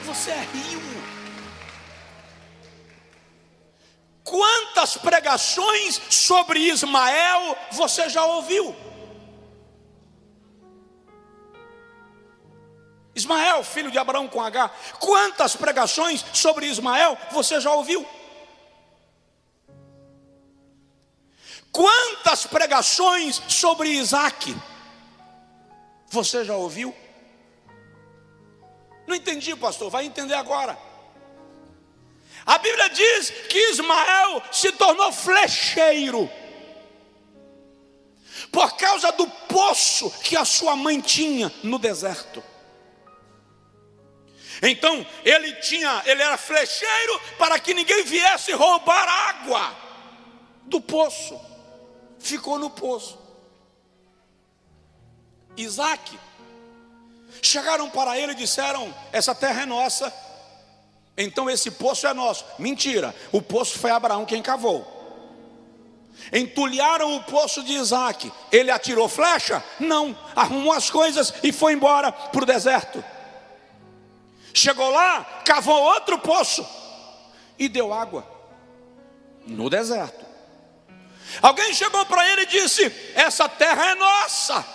A: Você é rio. Quantas pregações sobre Ismael você já ouviu? Ismael, filho de Abraão com H. Quantas pregações sobre Ismael você já ouviu? Quantas pregações sobre Isaac você já ouviu? Não entendi, pastor, vai entender agora. A Bíblia diz que Ismael se tornou flecheiro por causa do poço que a sua mãe tinha no deserto. Então ele era flecheiro para que ninguém viesse roubar água do poço. Ficou no poço. Isaac, chegaram para ele e disseram: essa terra é nossa, então esse poço é nosso. Mentira, o poço foi Abraão quem cavou. Entulharam o poço de Isaac. Ele atirou flecha? Não, arrumou as coisas e foi embora para o deserto. Chegou lá, cavou outro poço e deu água no deserto. Alguém chegou para ele e disse: essa terra é nossa,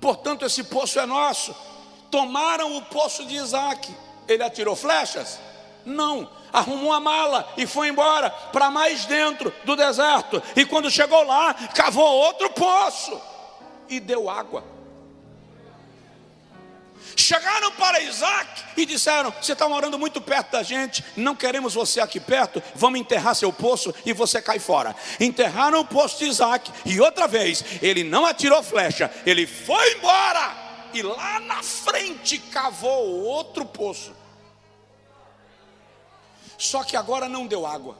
A: portanto esse poço é nosso. Tomaram o poço de Isaac. Ele atirou flechas? Não, arrumou a mala e foi embora para mais dentro do deserto. E quando chegou lá, cavou outro poço e deu água. Chegaram para Isaac e disseram: você está morando muito perto da gente, não queremos você aqui perto, vamos enterrar seu poço e você cai fora. Enterraram o poço de Isaac e outra vez ele não atirou flecha, ele foi embora e lá na frente cavou outro poço. Só que agora não deu água.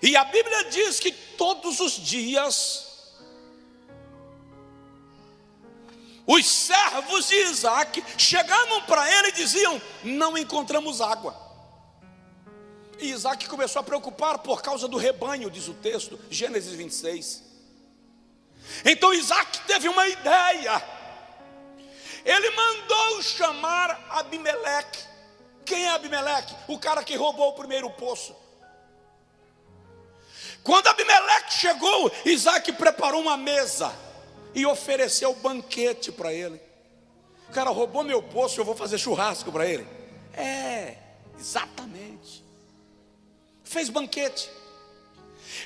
A: E a Bíblia diz que todos os dias Os servos de Isaac chegavam para ele e diziam: não encontramos água. E Isaac começou a preocupar por causa do rebanho, diz o texto, Gênesis 26. Então Isaac teve uma ideia. Ele mandou chamar Abimeleque. Quem é Abimeleque? O cara que roubou o primeiro poço. Quando Abimeleque chegou, Isaac preparou uma mesa e ofereceu banquete para ele. O cara roubou meu poço, eu vou fazer churrasco para ele. Exatamente. Fez banquete.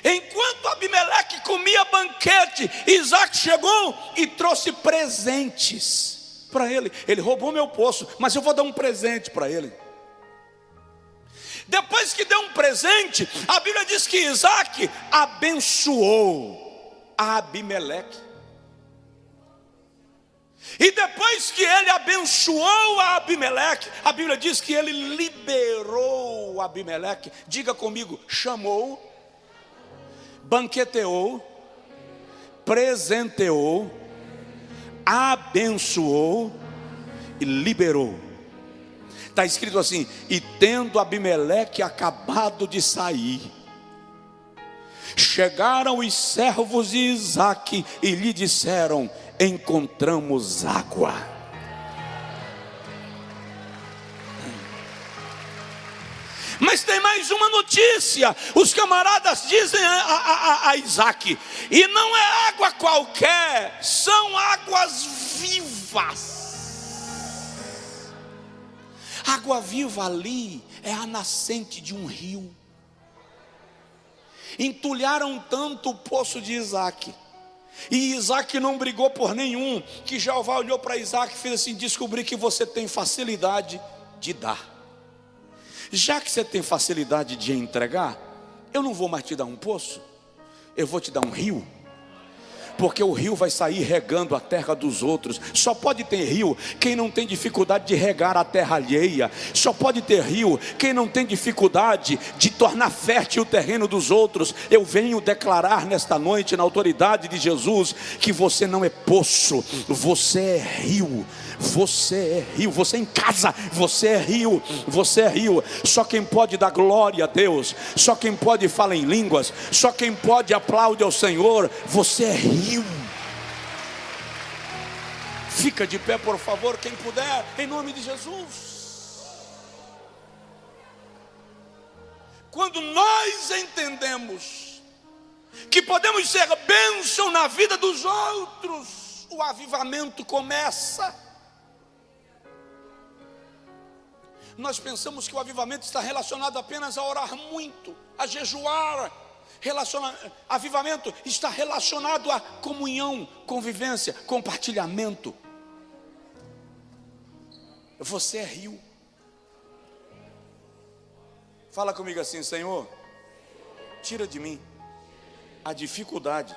A: Enquanto Abimeleque comia banquete, Isaac chegou e trouxe presentes para ele. Ele roubou meu poço, mas eu vou dar um presente para ele. Depois que deu um presente, a Bíblia diz que Isaac abençoou Abimeleque. E depois que ele abençoou a Abimeleque, a Bíblia diz que ele liberou Abimeleque. Diga comigo: chamou, banqueteou, presenteou, abençoou e liberou. Está escrito assim: e tendo Abimeleque acabado de sair, chegaram os servos de Isaac e lhe disseram: encontramos água. Mas tem mais uma notícia. Os camaradas dizem a Isaac: e não é água qualquer, são águas vivas. Água viva ali é a nascente de um rio. Entulharam tanto o poço de Isaac, e Isaac não brigou por nenhum, que Jeová olhou para Isaac e fez assim: descobri que você tem facilidade de dar. Já que você tem facilidade de entregar, eu não vou mais te dar um poço, eu vou te dar um rio. Porque o rio vai sair regando a terra dos outros. Só pode ter rio quem não tem dificuldade de regar a terra alheia. Só pode ter rio quem não tem dificuldade de tornar fértil o terreno dos outros. Eu venho declarar nesta noite, na autoridade de Jesus, que você não é poço, você é rio. Você é rio, você em casa, você é rio, você é rio. Só quem pode dar glória a Deus, só quem pode falar em línguas, só quem pode aplaudir ao Senhor, você é rio. Fica de pé, por favor, quem puder, em nome de Jesus. Quando nós entendemos que podemos ser bênção na vida dos outros, o avivamento começa. Nós pensamos que o avivamento está relacionado apenas a orar muito, a jejuar. Avivamento está relacionado a comunhão, convivência, compartilhamento. Você é rio. Fala comigo assim: Senhor, tira de mim a dificuldade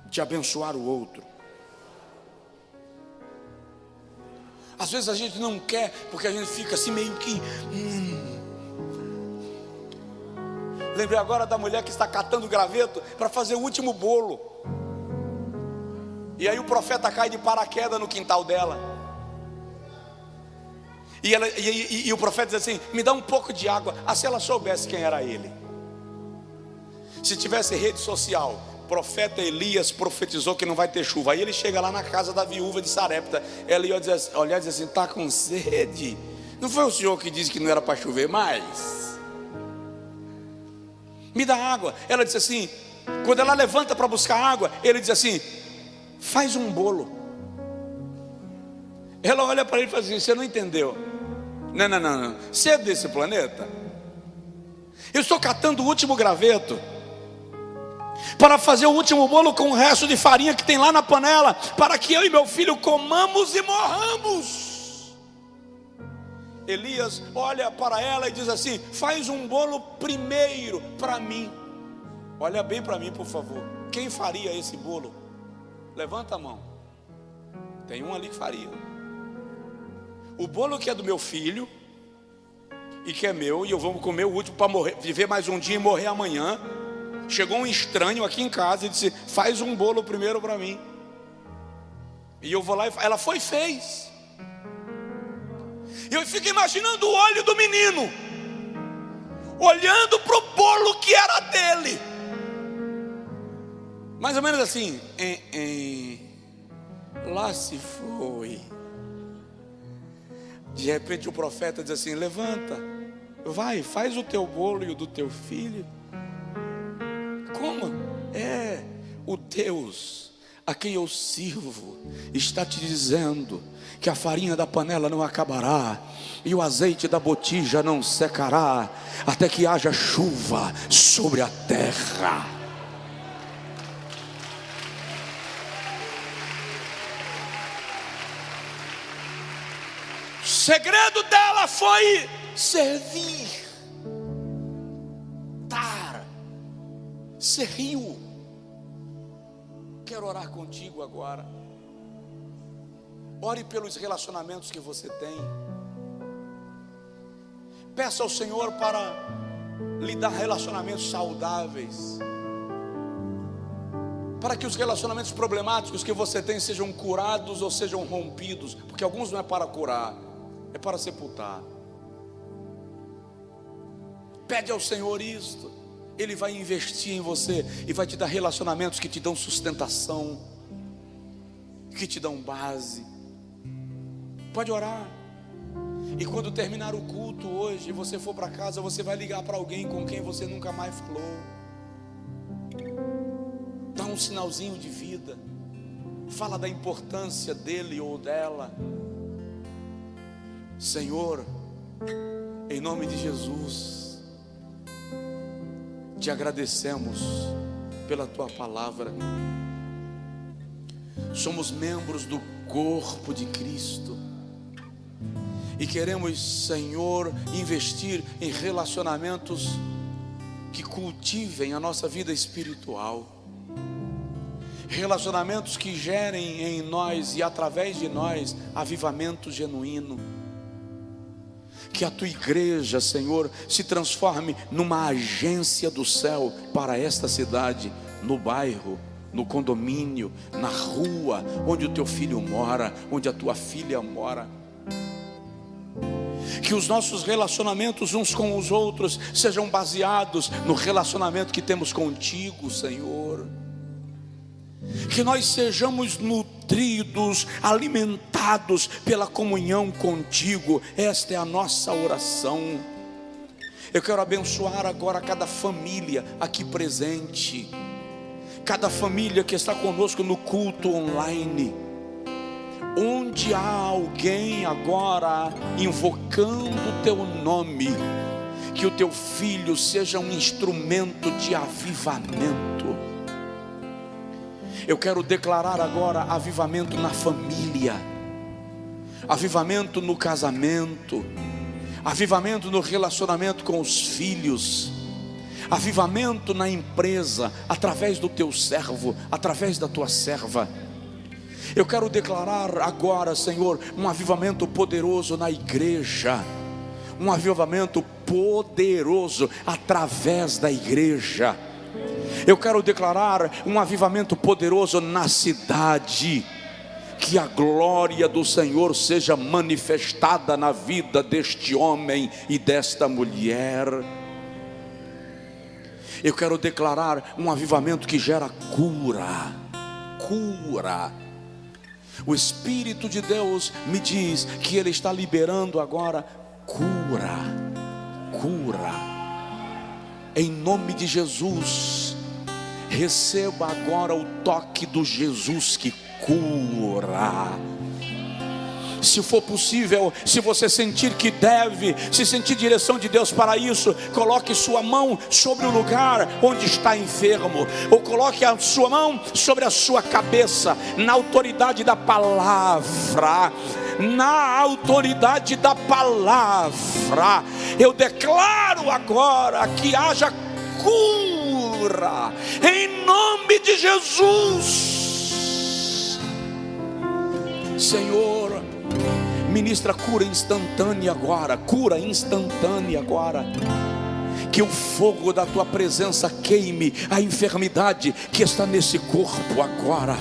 A: de abençoar o outro. Às vezes a gente não quer, porque a gente fica assim meio que... Lembrei agora da mulher que está catando graveto para fazer o último bolo. E aí o profeta cai de paraquedas no quintal dela. E o profeta diz assim: me dá um pouco de água. Se ela soubesse quem era ele. Se tivesse rede social, profeta Elias profetizou que não vai ter chuva. Aí ele chega lá na casa da viúva de Sarepta. Ela ia olhar e dizer assim: está com sede? Não foi o senhor que disse que não era para chover mais? Me dá água. Ela disse assim, quando ela levanta para buscar água, ele diz assim: faz um bolo. Ela olha para ele e fala assim: você não entendeu? Não. Você é desse planeta? Eu estou catando o último graveto para fazer o último bolo com o resto de farinha que tem lá na panela, para que eu e meu filho comamos e morramos. Elias olha para ela e diz assim: faz um bolo primeiro para mim. Olha bem para mim, por favor. Quem faria esse bolo? Levanta a mão. Tem um ali que faria. O bolo que é do meu filho e que é meu, e eu vou comer o último para morrer, viver mais um dia e morrer amanhã. Chegou um estranho aqui em casa e disse: faz um bolo primeiro para mim. E eu vou lá e ela foi e fez. E eu fico imaginando o olho do menino, olhando para o bolo que era dele. Mais ou menos assim, lá se foi. De repente o profeta diz assim: levanta, vai, faz o teu bolo e o do teu filho. Como? O Deus a quem eu sirvo está te dizendo que a farinha da panela não acabará e o azeite da botija não secará, até que haja chuva sobre a terra. O segredo dela foi servir, dar, serviu. Quero orar contigo agora. Ore pelos relacionamentos que você tem. Peça ao Senhor para lhe dar relacionamentos saudáveis, para que os relacionamentos problemáticos que você tem sejam curados ou sejam rompidos, porque alguns não é para curar, é para sepultar. Pede ao Senhor isto. Ele vai investir em você e vai te dar relacionamentos que te dão sustentação, que te dão base. Pode orar. E quando terminar o culto hoje e você for para casa, você vai ligar para alguém com quem você nunca mais falou. Dá um sinalzinho de vida. Fala da importância dele ou dela. Senhor, em nome de Jesus, te agradecemos pela tua palavra. Somos membros do corpo de Cristo e queremos, Senhor, investir em relacionamentos que cultivem a nossa vida espiritual, relacionamentos que gerem em nós e através de nós avivamento genuíno. Que a tua igreja, Senhor, se transforme numa agência do céu para esta cidade, no bairro, no condomínio, na rua onde o teu filho mora, onde a tua filha mora. Que os nossos relacionamentos uns com os outros sejam baseados no relacionamento que temos contigo, Senhor. Que nós sejamos nutridos, alimentados pela comunhão contigo. Esta é a nossa oração. Eu quero abençoar agora cada família aqui presente, cada família que está conosco no culto online. Onde há alguém agora invocando o teu nome, que o teu filho seja um instrumento de avivamento. Eu quero declarar agora avivamento na família, avivamento no casamento, avivamento no relacionamento com os filhos, avivamento na empresa, através do teu servo, através da tua serva. Eu quero declarar agora, Senhor, um avivamento poderoso na igreja, um avivamento poderoso através da igreja. Eu quero declarar um avivamento poderoso na cidade, que a glória do Senhor seja manifestada na vida deste homem e desta mulher. Eu quero declarar um avivamento que gera cura. O Espírito de Deus me diz que Ele está liberando agora cura. Em nome de Jesus, receba agora o toque do Jesus que cura. Se for possível, se você sentir que deve, se sentir direção de Deus para isso, coloque sua mão sobre o lugar onde está enfermo, ou coloque a sua mão sobre a sua cabeça, na autoridade da palavra. Na autoridade da palavra, eu declaro agora que haja cura, em nome de Jesus. Senhor, ministra cura instantânea agora, que o fogo da tua presença queime a enfermidade que está nesse corpo agora.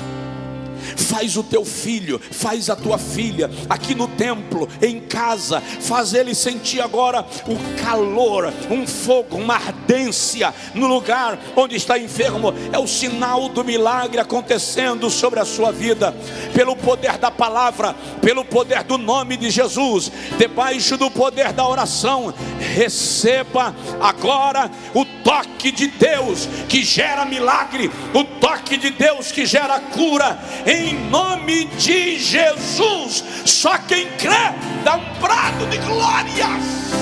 A: Faz o teu filho, faz a tua filha, aqui no templo, em casa, faz ele sentir agora o calor, um fogo, uma ardência no lugar onde está enfermo. É o sinal do milagre acontecendo sobre a sua vida, pelo poder da palavra, pelo poder do nome de Jesus, debaixo do poder da oração. Receba agora o toque de Deus que gera milagre, o toque de Deus que gera cura, em nome de Jesus. Só quem crê dá um brado de glórias.